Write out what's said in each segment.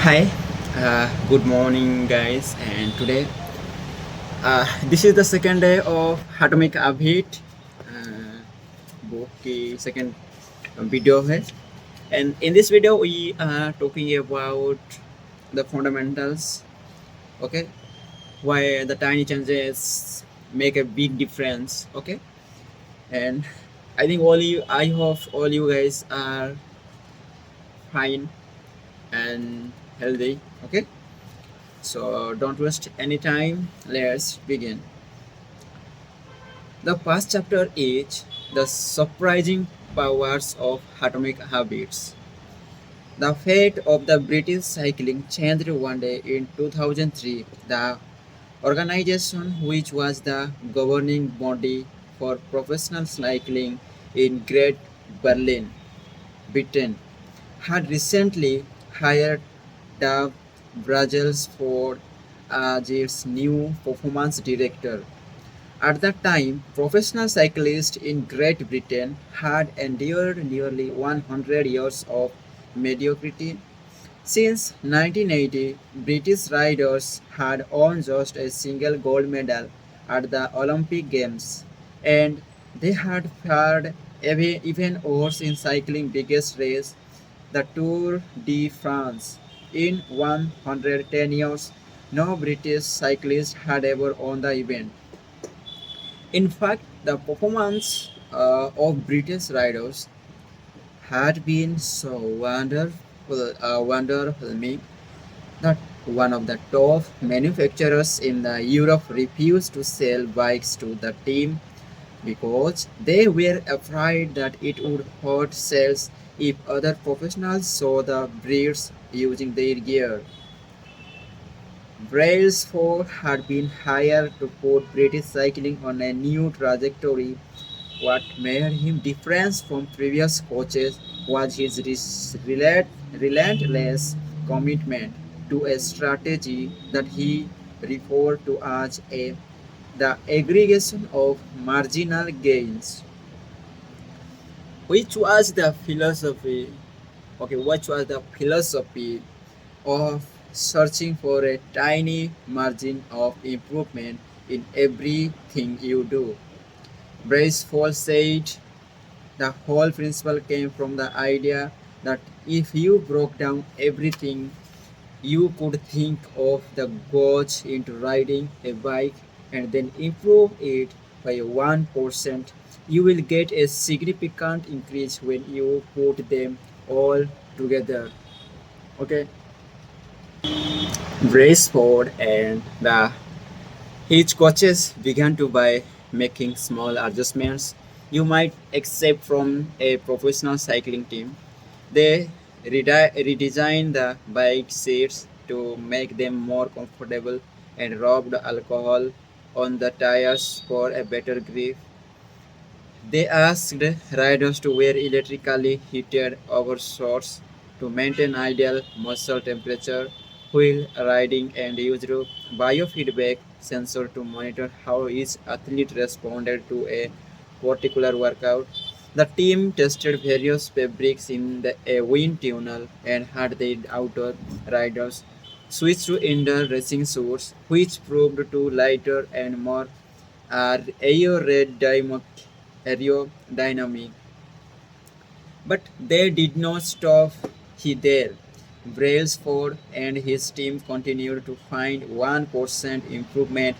Hi, good morning, guys. And today, this is the second day of Atomic Habit book की second video है. And in this video, we are talking about the fundamentals. Okay, why the tiny changes make a big difference. Okay, and I hope all you guys are fine and healthy. Okay, so don't waste any time. Let's begin. The first chapter is The Surprising Powers of Atomic Habits. The fate of the British cycling changed one day in 2003. The organization, which was the governing body for professional cycling in Great Berlin, Britain, had recently hired Dave Brailsford as its new performance director. At that time, professional cyclists in Great Britain had endured nearly 100 years of mediocrity. Since 1980, British riders had won just a single gold medal at the Olympic Games, and they had fared even worse in cycling's biggest race, the Tour de France. In 110 years, no British cyclist had ever won the event. In fact, the performance of British riders had been so wonderful that one of the top manufacturers in the Europe refused to sell bikes to the team because they were afraid that it would hurt sales if other professionals saw the Brits using their gear. Brailsford had been hired to put British cycling on a new trajectory. What made him different from previous coaches was his relentless commitment to a strategy that he referred to as the aggregation of marginal gains, which was the philosophy. Okay, which was the philosophy of searching for a tiny margin of improvement in everything you do. Bracewell said the whole principle came from the idea that if you broke down everything you could think of the gauge into riding a bike and then improve it by 1%, you will get a significant increase when you put them all together. Okay, Braceford and the his coaches began to by making small adjustments you might expect from a professional cycling team. They redesigned the bike seats to make them more comfortable and rubbed alcohol on the tires for a better grip. They asked riders to wear electrically heated overshorts to maintain ideal muscle temperature while riding and used biofeedback sensor to monitor how each athlete responded to a particular workout. The team tested various fabrics in a wind tunnel and had their outdoor riders switch to indoor racing suits, which proved to lighter and more aerodynamic. But they did not stop there. Brailsford and his team continued to find 1% improvement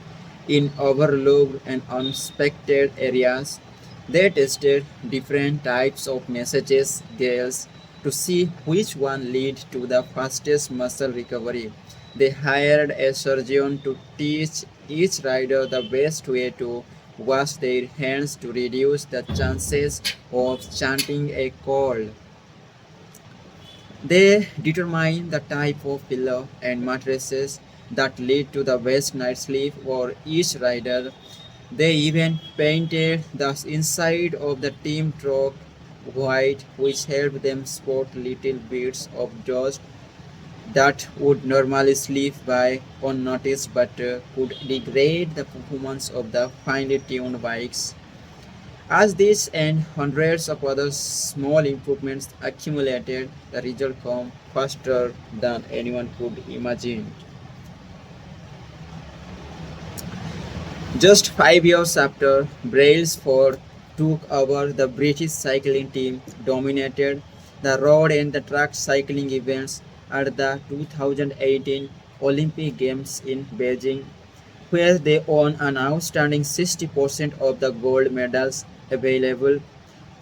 in overlooked and unsuspected areas. They tested different types of messages scales to see which one lead to the fastest muscle recovery. They hired a surgeon to teach each rider the best way to wash their hands to reduce the chances of chanting a cold. They determine the type of pillow and mattresses that lead to the best night's sleep for each rider. They even painted the inside of the team truck white, which helped them spot little bits of dust that would normally slip by unnoticed but could degrade the performance of the finely tuned bikes. As this and hundreds of other small improvements accumulated, the result come faster than anyone could imagine. Just 5 years after Brailsford took over, the British cycling team dominated the road and the track cycling events at the 2018 Olympic Games in Beijing, where they won an outstanding 60% of the gold medals available.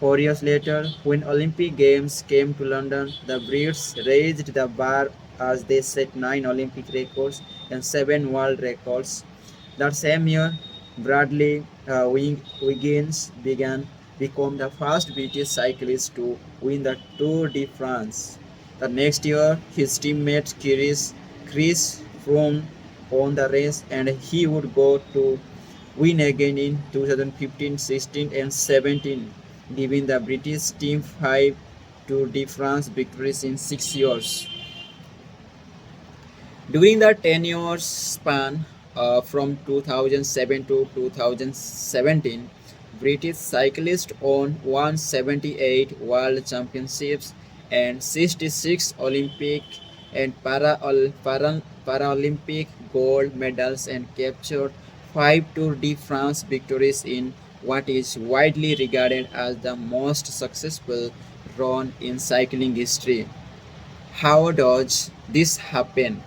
4 years later, when Olympic Games came to London, the Brits raised the bar as they set 9 Olympic records and 7 world records. That same year, Bradley Wiggins began become the first British cyclist to win the Tour de France. The next year, his teammate Chris Froome won the race, and he would go to win again in 2015, 16, and 17, giving the British team five Tour de France victories in 6 years. During the 10 years span from 2007 to 2017, British cyclists won 178 World Championships and 66 Olympic and Paralympic gold medals and captured 5 Tour de France victories in what is widely regarded as the most successful run in cycling history. How does this happen?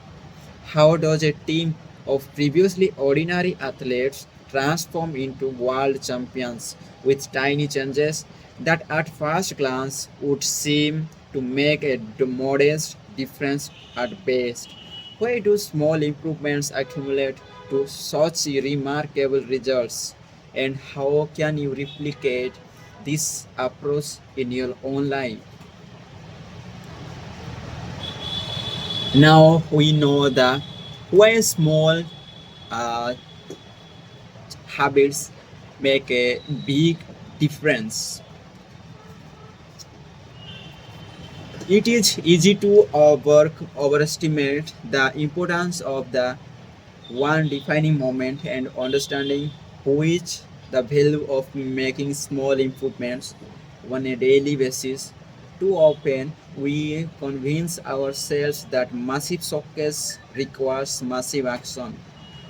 How does a team of previously ordinary athletes transform into world champions with tiny changes that at first glance would seem to make a modest difference at best? Why do small improvements accumulate to such remarkable results? And how can you replicate this approach in your own life? Now we know that why small uh, habits make a big difference. It is easy to overestimate the importance of the one defining moment and understanding which the value of making small improvements on a daily basis. Too often, we convince ourselves that massive success requires massive action,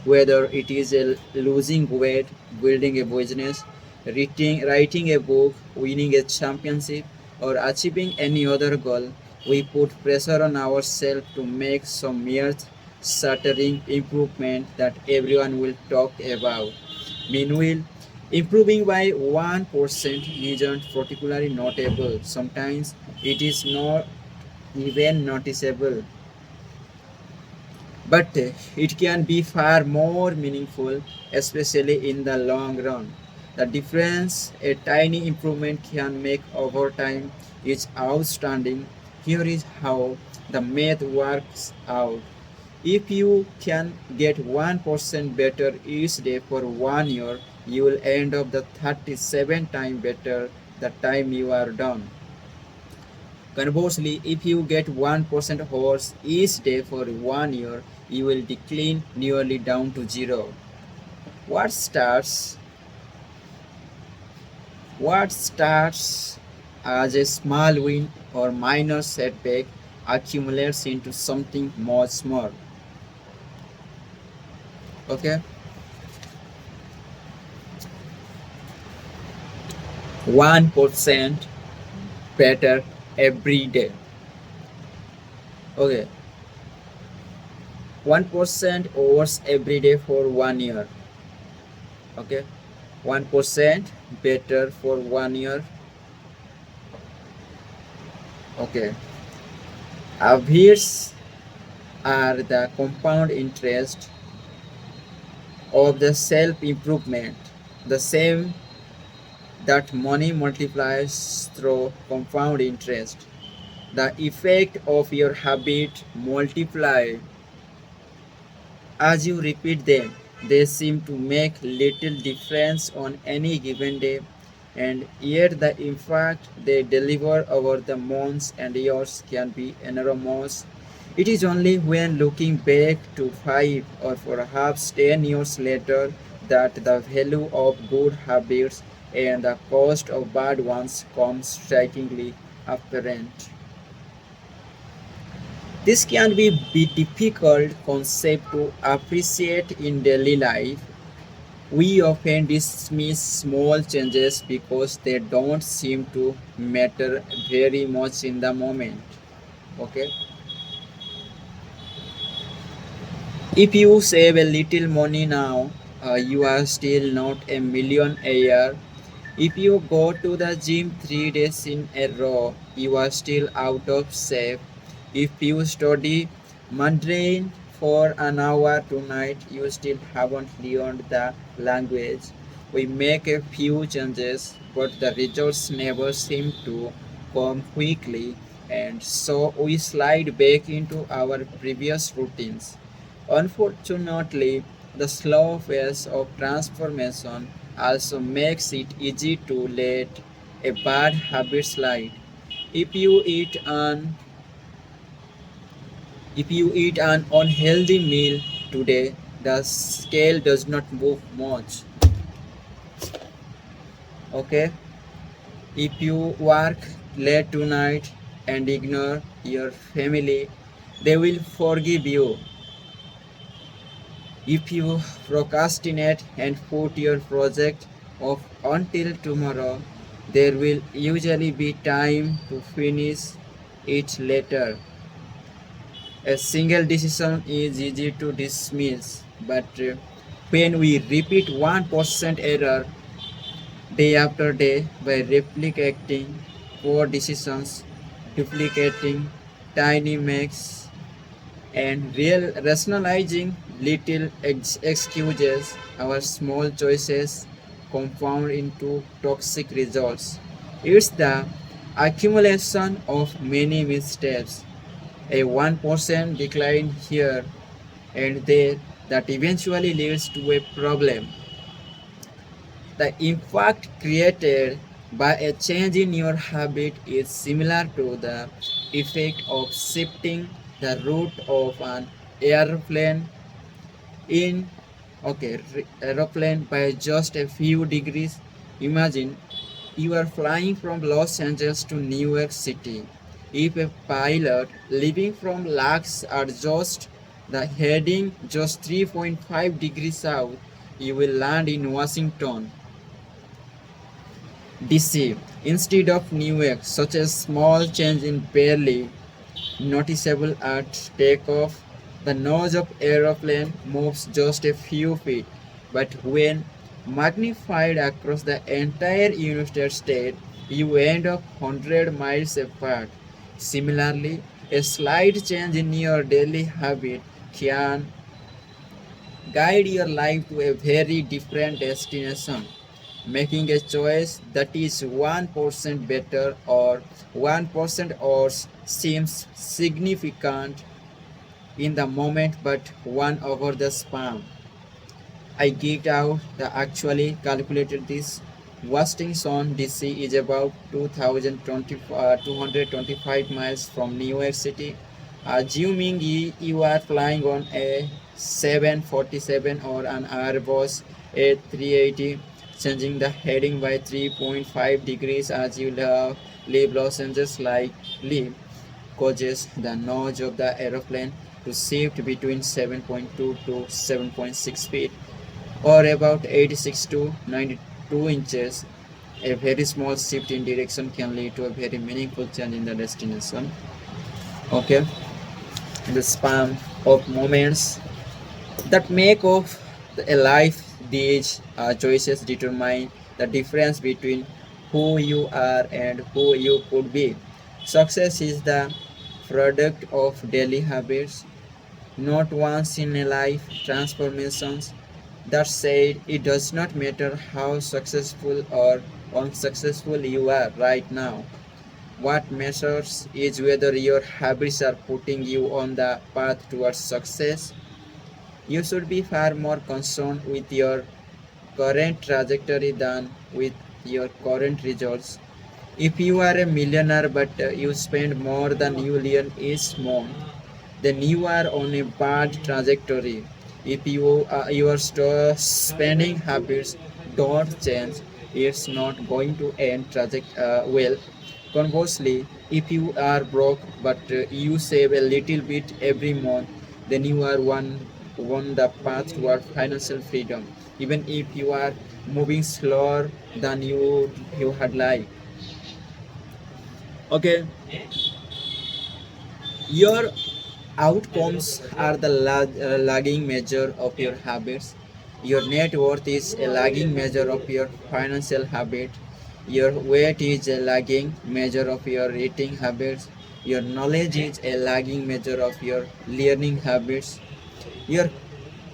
whether it is losing weight, building a business, writing a book, winning a championship, or achieving any other goal. We put pressure on ourselves to make some shattering improvement that everyone will talk about. Meanwhile, improving by 1% isn't particularly notable. Sometimes it is not even noticeable, but it can be far more meaningful, especially in the long run. The difference a tiny improvement can make over time is outstanding. Here is how the math works out. If you can get 1% better each day for 1 year, you will end up the 37 times better the time you are done. Conversely, if you get 1% worse each day for 1 year, you will decline nearly down to zero. What starts what starts as a small win or minor setback accumulates into something much more. Okay? 1% better every day. Okay. 1% worse every day for 1 year. Okay. 1% better for 1 year. Okay. Habits are the compound interest of the self improvement, the same that money multiplies through compound interest. The effect of your habit multiply as you repeat them. They seem to make little difference on any given day, and yet the impact they deliver over the months and years can be enormous. It is only when looking back to 5 or perhaps 10 years later that the value of good habits and the cost of bad ones comes strikingly apparent. This can be difficult concept to appreciate in daily life. We often dismiss small changes because they don't seem to matter very much in the moment. Okay. If you save a little money now, you are still not a millionaire. If you go to the gym 3 days in a row, you are still out of shape. If you study Mandarin for an hour tonight, you still haven't learned the language. We make a few changes, but the results never seem to come quickly, and so we slide back into our previous routines. Unfortunately, the slow pace of transformation also makes it easy to let a bad habit slide. If you eat an if you eat an unhealthy meal today, the scale does not move much. Okay? If you work late tonight and ignore your family, they will forgive you. If you procrastinate and put your project off until tomorrow, there will usually be time to finish it later. A single decision is easy to dismiss, but when we repeat 1% error day after day by replicating poor decisions, duplicating tiny makes, and real rationalizing little excuses, our small choices compound into toxic results. It's the accumulation of many missteps, a 1% decline here and there that eventually leads to a problem. The impact created by a change in your habit is similar to the effect of shifting the route of an airplane in aeroplane by just a few degrees. Imagine you are flying from Los Angeles to New York City. If a pilot leaving from LAX adjusts the heading just 3.5 degrees south, you will land in Washington DC instead of New York. Such a small change in barely noticeable at takeoff. The nose of aeroplane moves just a few feet, but when magnified across the entire United States, you end up 100 miles apart. Similarly, a slight change in your daily habit can guide your life to a very different destination. Making a choice that is 1% better or 1% worse seems significant in the moment, but one over the spam. I geeked out. I actually calculated this. Washington DC is about 225 miles from New York City. Assuming you are flying on a 747 or an Airbus A380, changing the heading by 3.5 degrees as you leave Los Angeles likely causes the nose of the aeroplane to shift between 7.2 to 7.6 feet or about 86 to 92 inches. A very small shift in direction can lead to a very meaningful change in the destination. Okay, the span of moments that make of a life, these choices determine the difference between who you are and who you could be. Success is the product of daily habits, not once in a life transformations. That said, it does not matter how successful or unsuccessful you are right now. What matters is whether your habits are putting you on the path towards success. You should be far more concerned with your current trajectory than with your current results. If you are a millionaire but you spend more than you earn each month, then you are on a bad trajectory. If your spending habits don't change, it's not going to end well. Conversely, if you are broke but you save a little bit every month, then you are on the path toward financial freedom, even if you are moving slower than you had liked. Okay, your outcomes are the lagging measure of your habits. Your net worth is a lagging measure of your financial habit. Your weight is a lagging measure of your eating habits. Your knowledge is a lagging measure of your learning habits. Your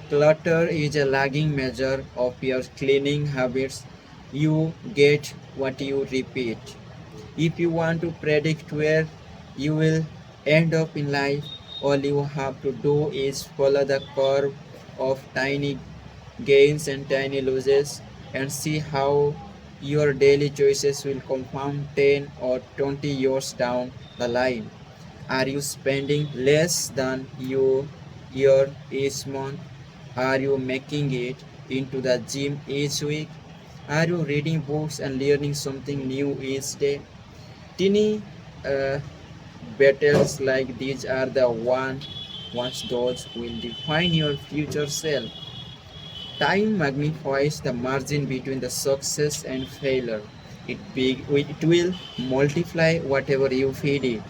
clutter is a lagging measure of your cleaning habits. You get what you repeat. If you want to predict where you will end up in life, all you have to do is follow the curve of tiny gains and tiny losses and see how your daily choices will compound 10 or 20 years down the line. Are you spending less than you earn each month? Are you making it into the gym each week? Are you reading books and learning something new each day? Teeny uh, battles like these are the ones those will define your future self. Time magnifies the margin between the success and failure. It will multiply whatever you feed it.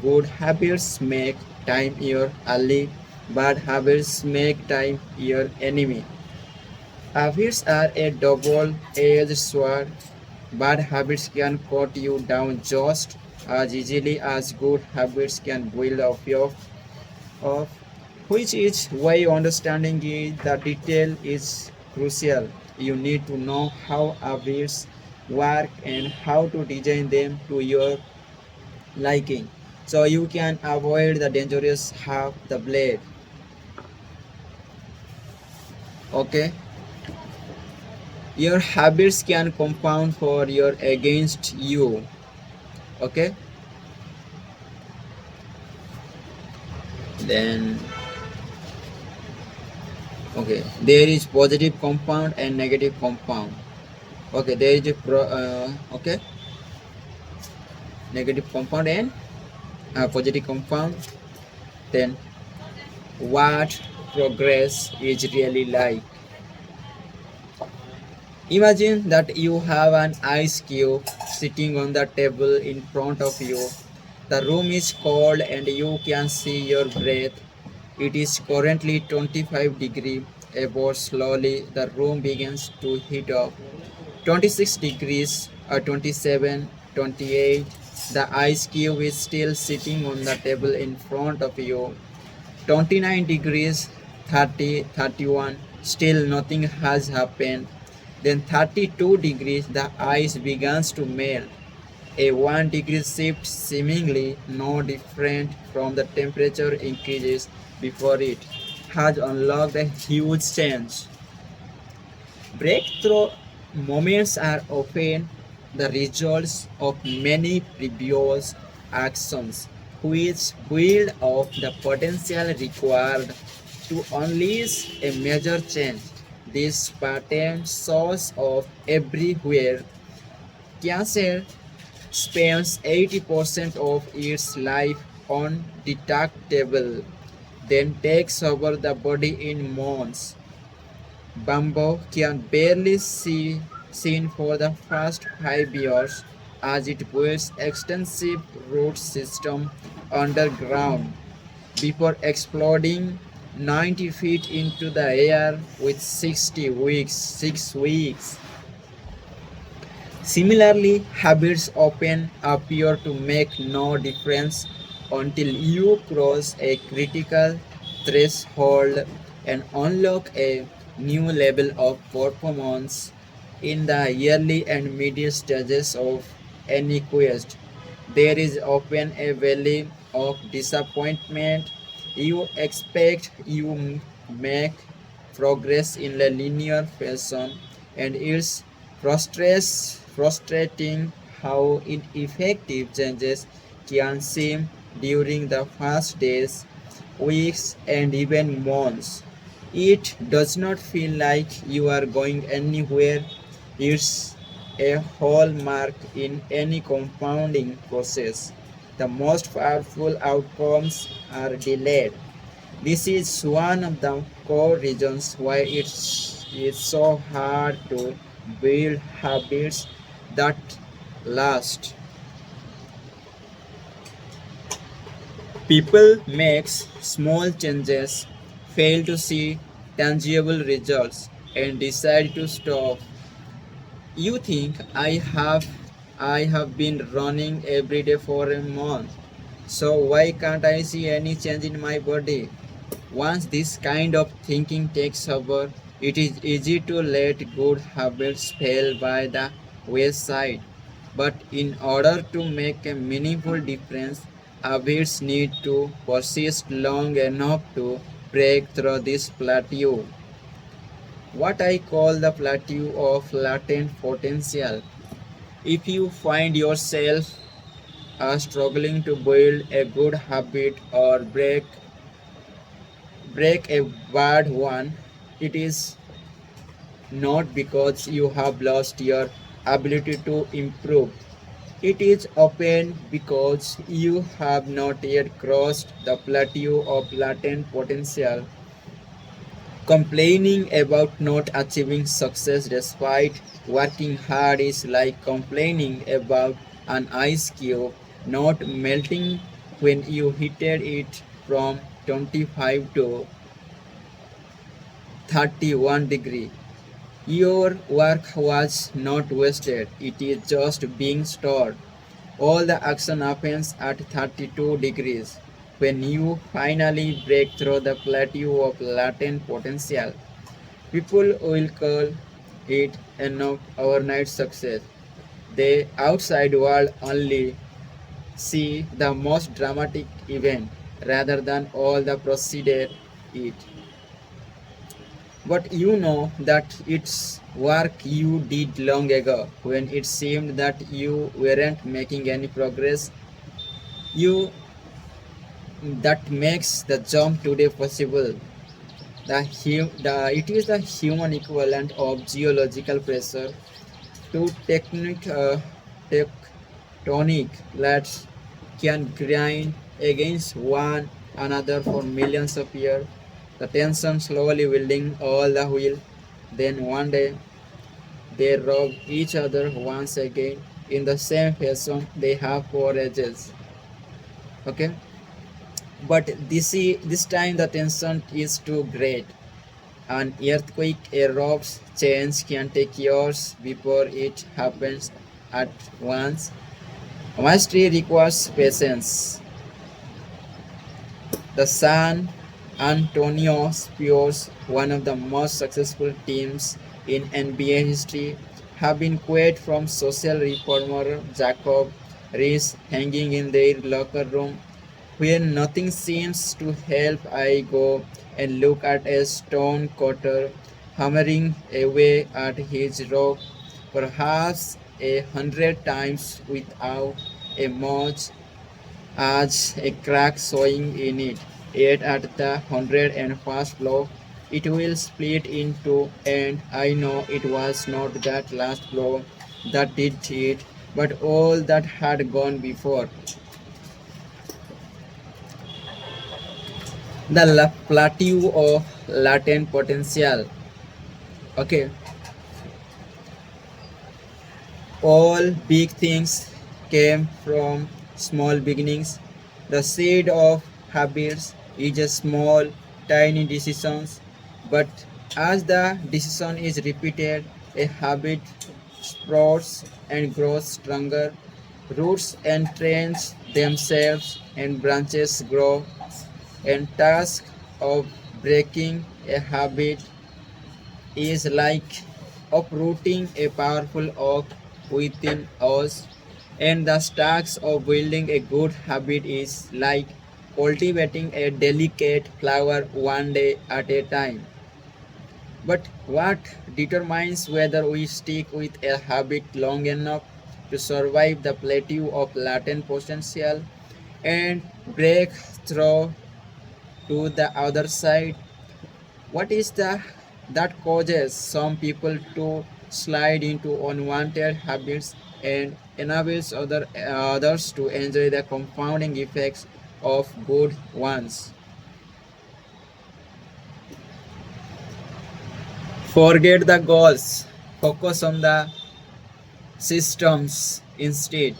Good habits make time your ally. Bad habits make time your enemy. Habits are a double-edged sword. Bad habits can cut you down just as easily as good habits can build up of which is why understanding the detail is crucial. You need to know how habits work and how to design them to your liking so you can avoid the dangerous half the blade. Okay, your habits can compound for your against you. Okay, then okay, there is positive compound and negative compound. Okay, there is a okay, negative compound and positive compound. Then what progress is really like? Imagine that you have an ice cube sitting on the table in front of you. The room is cold and you can see your breath. It is currently 25 degrees above. Slowly the room begins to heat up. 26 degrees, 27, 28. The ice cube is still sitting on the table in front of you. 29 degrees, 30, 31. Still nothing has happened. Then 32 degrees, the ice begins to melt. A 1 degree shift seemingly no different from the temperature increases before it has unlocked a huge change. Breakthrough moments are often the results of many previous actions which build up the potential required to unleash a major change. This pattern shows up everywhere. Cancer spends 80% of its life undetectable, then takes over the body in months. Bamboo can barely see seen for the first 5 years as it builds extensive root system underground before exploding 90 feet into the air with 6 weeks. Similarly, habits often appear to make no difference until you cross a critical threshold and unlock a new level of performance in the early and middle stages of any quest. There is often a valley of disappointment. You expect you make progress in a linear fashion, and it's frustrating how ineffective changes can seem during the first days, weeks, and even months. It does not feel like you are going anywhere. It's a hallmark in any compounding process. The most powerful outcomes are delayed. This is one of the core reasons why it's so hard to build habits that last. People make small changes, fail to see tangible results, and decide to stop. You think I have been running every day for a month. So why can't I see any change in my body? Once this kind of thinking takes over, it is easy to let good habits fail by the wayside. But in order to make a meaningful difference, habits need to persist long enough to break through this plateau. What I call the plateau of latent potential. If you find yourself struggling to build a good habit or break a bad one, it is not because you have lost your ability to improve. It is often because you have not yet crossed the plateau of latent potential. Complaining about not achieving success despite working hard is like complaining about an ice cube not melting when you heated it from 25 to 31 degree. Your work was not wasted, it is just being stored. All the action happens at 32 degrees. When you finally break through the plateau of latent potential, people will call it an overnight success. The outside world only see the most dramatic event rather than all the preceded it. But you know that it's work you did long ago when it seemed that you weren't making any progress. You that makes the jump today possible. It is the human equivalent of geological pressure. Two tectonic plates can grind against one another for millions of years. The tension slowly building all the wheel. Then one day they rub each other once again in the same fashion they have for ages. Okay, but this time the tension is too great. An earthquake erupts, change can take years before it happens at once. Mastery requires patience. The San Antonio Spurs, one of the most successful teams in NBA history, have been quoted from social reformer Jacob Riis hanging in their locker room. When nothing seems to help, I go and look at a stone cutter hammering away at his rock, perhaps 100 times without a match as a crack showing in it. Yet at the 101st blow, it will split in two, and I know it was not that last blow that did it, but all that had gone before. The plateau of latent potential. Okay, all big things came from small beginnings. The seed of habits is a small, tiny decisions, but as the decision is repeated, a habit sprouts and grows stronger. Roots entrench themselves and branches grow. And task of breaking a habit is like uprooting a powerful oak within us, and the task of building a good habit is like cultivating a delicate flower one day at a time. But what determines whether we stick with a habit long enough to survive the plateau of latent potential and break through to the other side? What is the that causes some people to slide into unwanted habits and enables others to enjoy the compounding effects of good ones. Forget the goals, focus on the systems instead.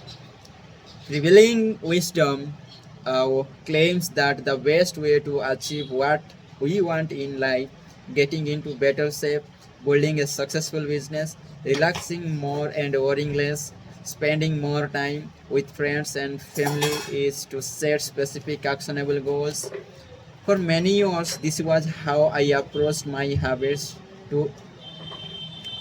Prevailing wisdom claims that the best way to achieve what we want in life, getting into better shape, building a successful business, relaxing more and worrying less, spending more time with friends and family, is to set specific actionable goals. For many years, this was how I approached my habits to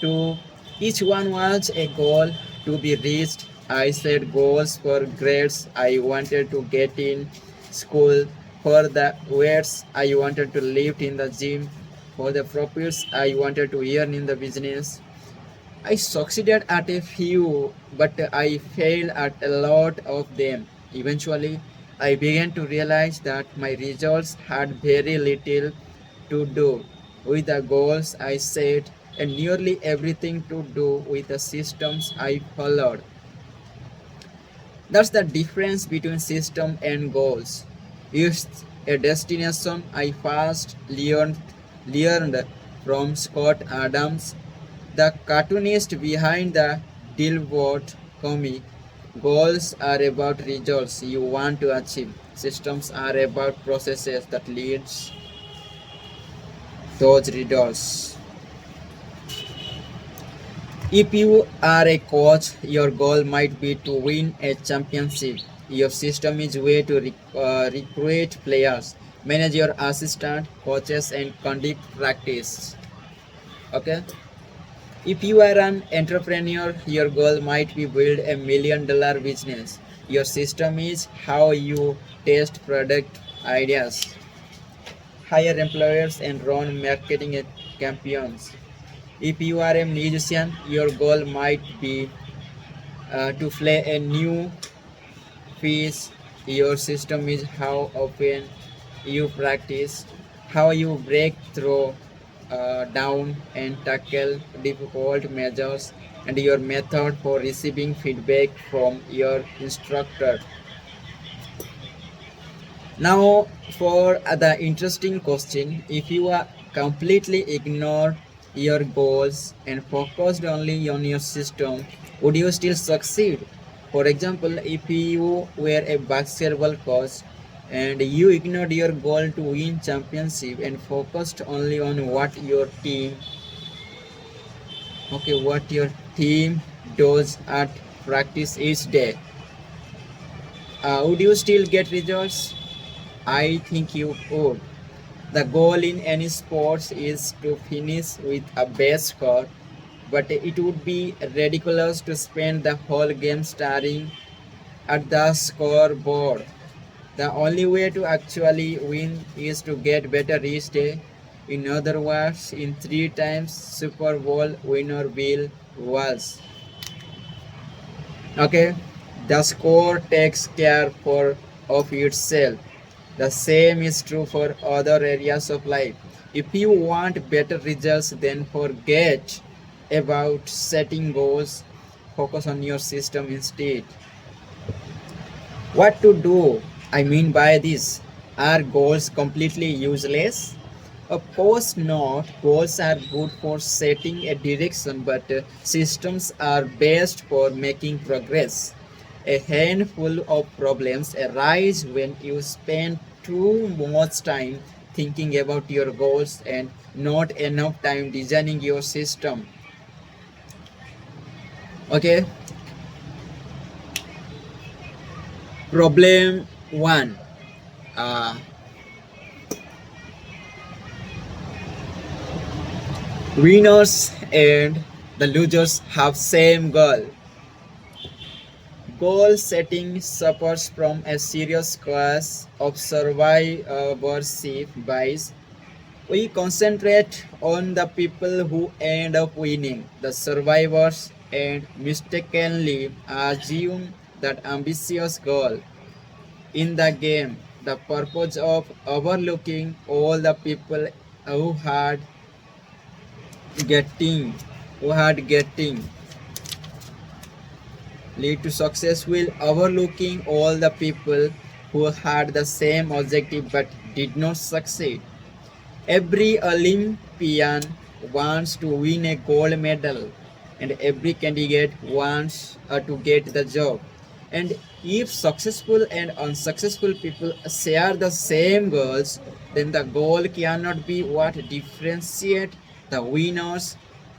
to each one was a goal to be reached. I set goals for grades I wanted to get in school, for the weights I wanted to lift in the gym, for the profits I wanted to earn in the business. I succeeded at a few, but I failed at a lot of them. Eventually, I began to realize that my results had very little to do with the goals I set and nearly everything to do with the systems I followed. That's the difference between system and goals. It's a destination. I first learned from Scott Adams, the cartoonist behind the Dilbert comic. Goals are about results you want to achieve. Systems are about processes that leads those results. If you are a coach, your goal might be to win a championship. Your system is way to recruit players, manage your assistant, coaches, and conduct practice. Okay. If you are an entrepreneur, your goal might be build $1 million business. Your system is how you test product ideas, hire employers, and run marketing campaigns. If you are a musician, your goal might be to play a new piece. Your system is how often you practice, how you break through down and tackle difficult measures, and your method for receiving feedback from your instructor. Now, for the interesting question, if you are completely ignore your goals and focused only on your system, would you still succeed? For example, if you were a basketball coach and you ignored your goal to win championship and focused only on what your team does at practice each day, would you still get results? I think you would. The goal in any sports is to finish with a best score, but it would be ridiculous to spend the whole game staring at the scoreboard. The only way to actually win is to get better each day. In other words, in 3 times Super Bowl winner Bill Walsh. Okay, the score takes care of itself. The same is true for other areas of life. If you want better results, then forget about setting goals. Focus on your system instead. What to do? I mean by this, are goals completely useless? Of course not. Goals are good for setting a direction, but systems are best for making progress. A handful of problems arise when you spend too much time thinking about your goals and not enough time designing your system. Okay, problem one. Uh, Winners and the losers have same goal. Goal setting suffers from a serious cause of survivorship bias. We concentrate on the people who end up winning, the survivors, and mistakenly assume that ambitious goal in the game. The purpose of overlooking all the people who had getting who had getting lead to success while overlooking all the people who had the same objective but did not succeed. Every Olympian wants to win a gold medal, and every candidate wants to get the job. And if successful and unsuccessful people share the same goals, then the goal cannot be what differentiate the winners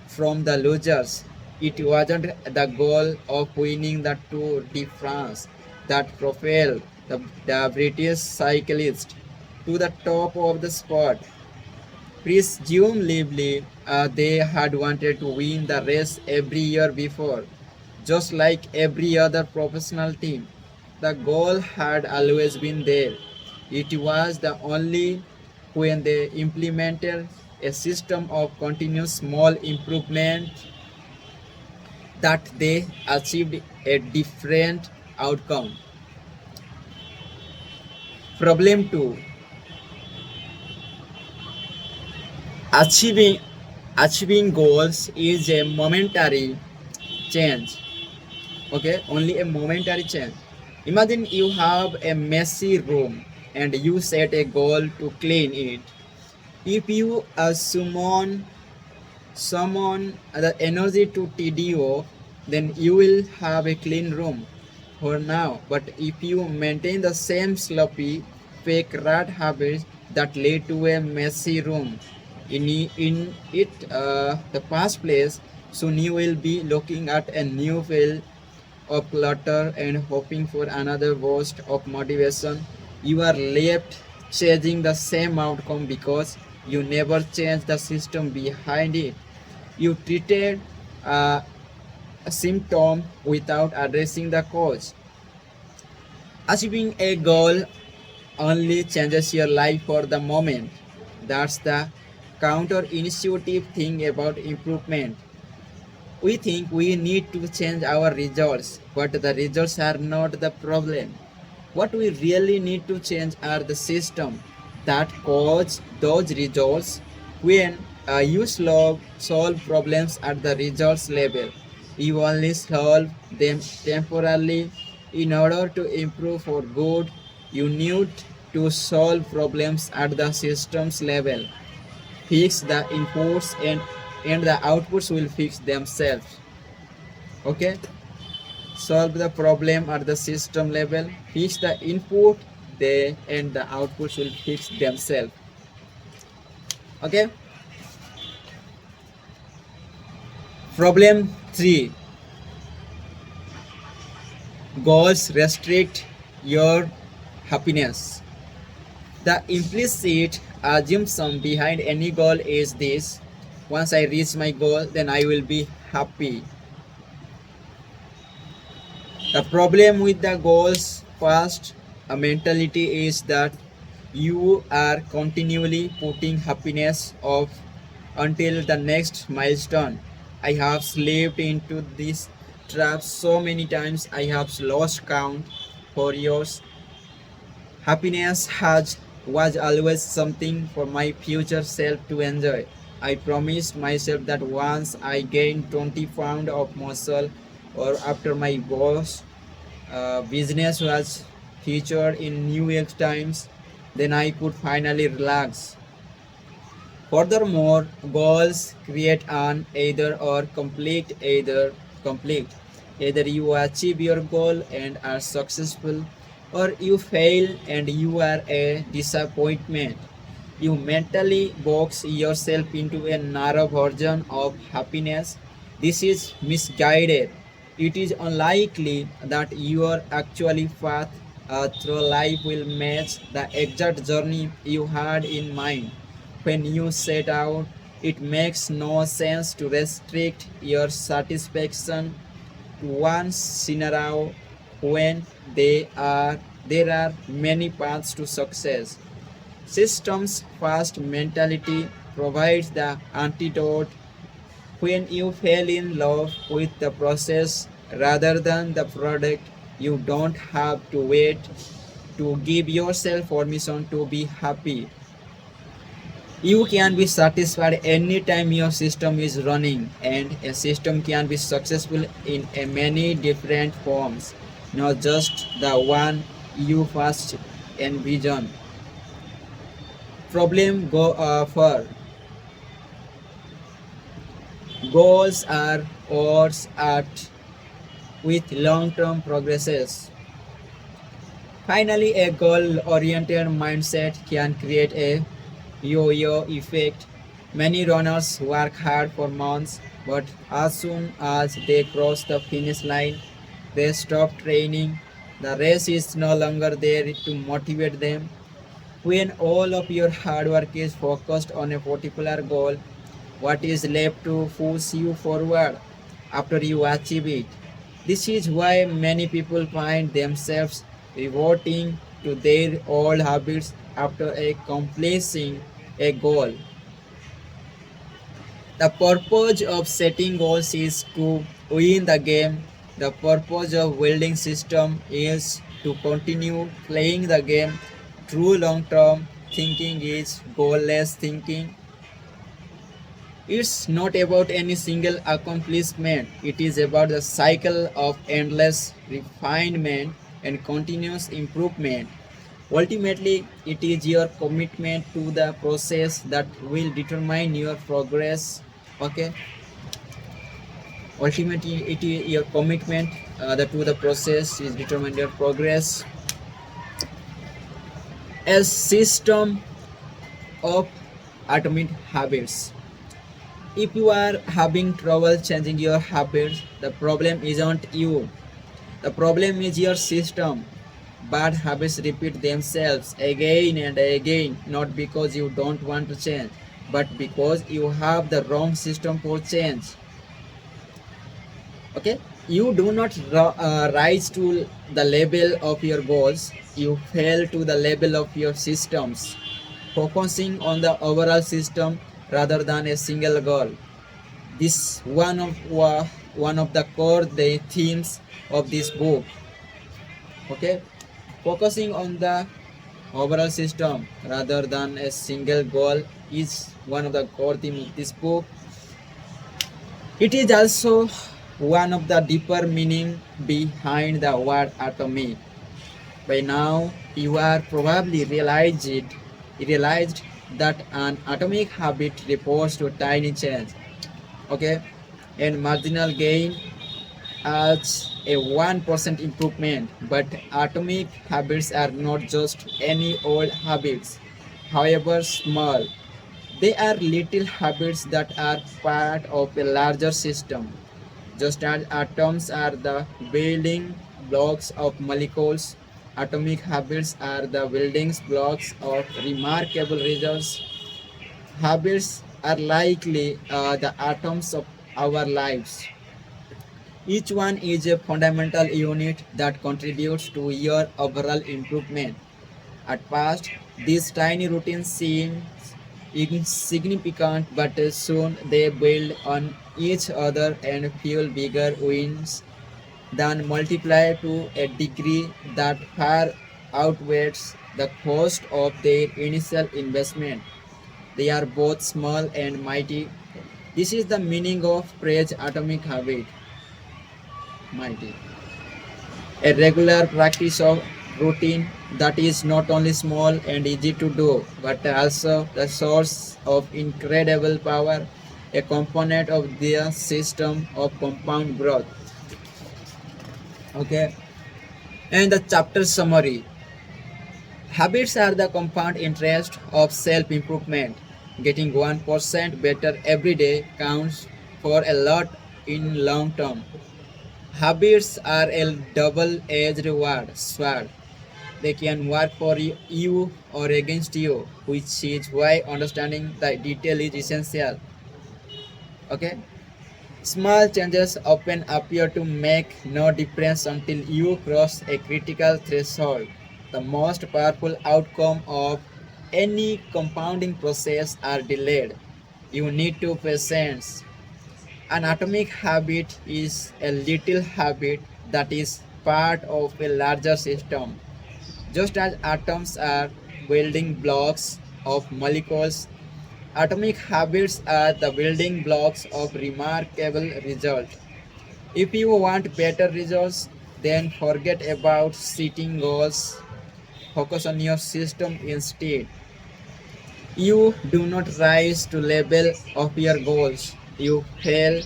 from the losers. It wasn't the goal of winning the Tour de France that propelled the British cyclist to the top of the sport. Presumably, they had wanted to win the race every year before, just like every other professional team. The goal had always been there. It was the only when they implemented a system of continuous small improvement that they achieved a different outcome. Problem 2. Achieving achieving goals is a momentary change. Okay, only a momentary change. Imagine you have a messy room and you set a goal to clean it. If you summon the energy to TDO, then you will have a clean room for now. But if you maintain the same sloppy, fake rat habits that lead to a messy room in the past place, soon you will be looking at a new field of clutter and hoping for another burst of motivation. You are left chasing the same outcome because you never change the system behind it. You treated uh, a symptom without addressing the cause. Achieving a goal only changes your life for the moment. That's the counterintuitive thing about improvement. We think we need to change our results, but the results are not the problem. What we really need to change are the system that cause those results. When you solve problems at the results level, you only solve them temporarily. In order to improve for good, you need to solve problems at the systems level. Fix the inputs and the outputs will fix themselves. Okay, solve the problem at the system level, fix the input, they and the outputs will fix themselves. Okay, problem 3. Goals restrict your happiness. The implicit assumption behind any goal is this: once I reach my goal, then I will be happy. The problem with the goals first mentality is that you are continually putting happiness off until the next milestone. I have slipped into this trap so many times I have lost count for years. Happiness has was always something for my future self to enjoy. I promised myself that once I gained 20 pounds of muscle or after my boss business was featured in New York Times, then I could finally relax. Furthermore, goals create an either or conflict. Either you achieve your goal and are successful, or you fail and you are a disappointment. You mentally box yourself into a narrow version of happiness. This is misguided. It is unlikely that your actual path through life will match the exact journey you had in mind when you set out. It makes no sense to restrict your satisfaction to one scenario when there are many paths to success. Systems first mentality provides the antidote. When you fall in love with the process rather than the product, you don't have to wait to give yourself permission to be happy. You can be satisfied anytime your system is running, and a system can be successful in a many different forms, not just the one you first envision. Problem go for goals are odds at with long-term progresses. Finally, a goal-oriented mindset can create a yo-yo effect. Many runners work hard for months, but as soon as they cross the finish line, they stop training. The race is no longer there to motivate them. When all of your hard work is focused on a particular goal, what is left to push you forward after you achieve it? This is why many people find themselves reverting to their old habits after accomplishing a goal. The purpose of setting goals is to win the game. The purpose of building system is to continue playing the game. True long-term thinking is goalless thinking. It's not about any single accomplishment. It is about the cycle of endless refinement and continuous improvement. Ultimately, it is your commitment to the process that will determine your progress. Okay. Ultimately, it is your commitment that to the process is determine your progress. A system of atomic habits. If you are having trouble changing your habits, the problem isn't you. The problem is your system. Bad habits repeat themselves again and again, not because you don't want to change, but because you have the wrong system for change. Okay, you do not rise to the level of your goals, you fail to the level of your systems, focusing on the overall system rather than a single goal. This one of the core themes of this book. Okay, focusing on the overall system rather than a single goal is one of the core themes of this book. It is also one of the deeper meaning behind the word atomic. By now, you are probably realized that an atomic habit refers to tiny change, okay, and marginal gain as a 1% improvement. But atomic habits are not just any old habits, however small. They are little habits that are part of a larger system. Just as atoms are the building blocks of molecules, atomic habits are the building blocks of remarkable results. Habits are likely the atoms of our lives. Each one is a fundamental unit that contributes to your overall improvement. At first, these tiny routines seem insignificant, but soon they build on each other and fuel bigger wins, then multiply to a degree that far outweighs the cost of their initial investment. They are both small and mighty. This is the meaning of phrase atomic habit, mighty. A regular practice of routine that is not only small and easy to do, but also the source of incredible power, a component of the system of compound growth. Okay, and the chapter summary. Habits are the compound interest of self improvement. Getting 1% better every day counts for a lot in long term. Habits are a double edged sword. They can work for you or against you, which is why understanding the detail is essential. Okay? Small changes often appear to make no difference until you cross a critical threshold. The most powerful outcome of any compounding process are delayed. You need to patience. An atomic habit is a little habit that is part of a larger system. Just as atoms are building blocks of molecules, Atomic habits are the building blocks of remarkable results. If you want better results, then forget about setting goals. Focus on your system instead. You do not rise to level of your goals. You fail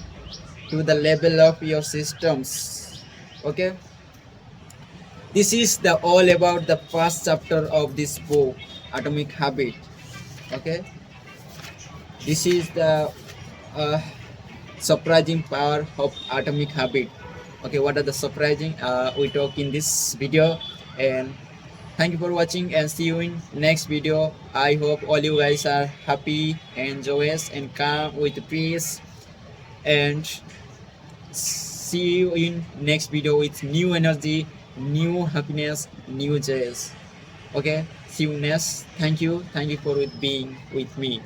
to the level of your systems. Okay? This is the all about the first chapter of this book, Atomic Habit. Okay? This is the uh, surprising power of atomic habit. Okay, what are the surprising we talk in this video, and thank you for watching and see you in next video. I hope all you guys are happy and joyous and calm with peace, and see you in next video with new energy, new happiness, new joys. Okay, see you next. Thank you for being with me.